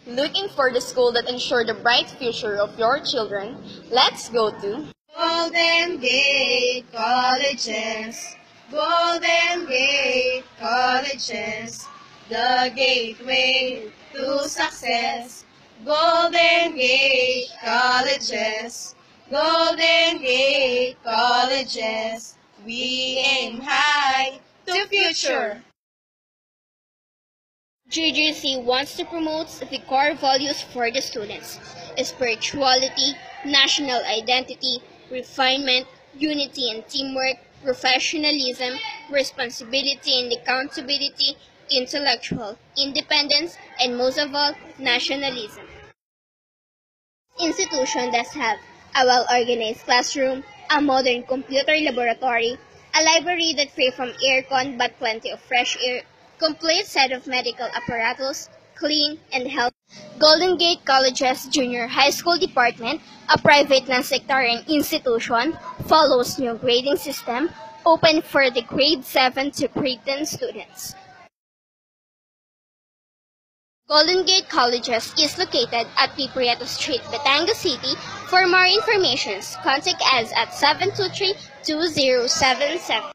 Looking for the school that ensures the bright future of your children? Let's go to Golden Gate Colleges, Golden Gate Colleges, the gateway to success. Golden Gate Colleges, Golden Gate Colleges, we aim high to future. GGC wants to promote the core values for the students: spirituality, national identity, refinement, unity and teamwork, professionalism, responsibility and accountability, intellectual independence, and most of all, nationalism. Institution that have a well-organized classroom, a modern computer laboratory, a library that free from aircon but plenty of fresh air, complete set of medical apparatus, clean and healthy. Golden Gate College's Junior High School Department, a private non-sectarian institution, follows new grading system, open for the grade 7 to grade 10 students. Golden Gate Colleges is located at Piprieto Street, Batangas City. For more information, contact us at 723-2077.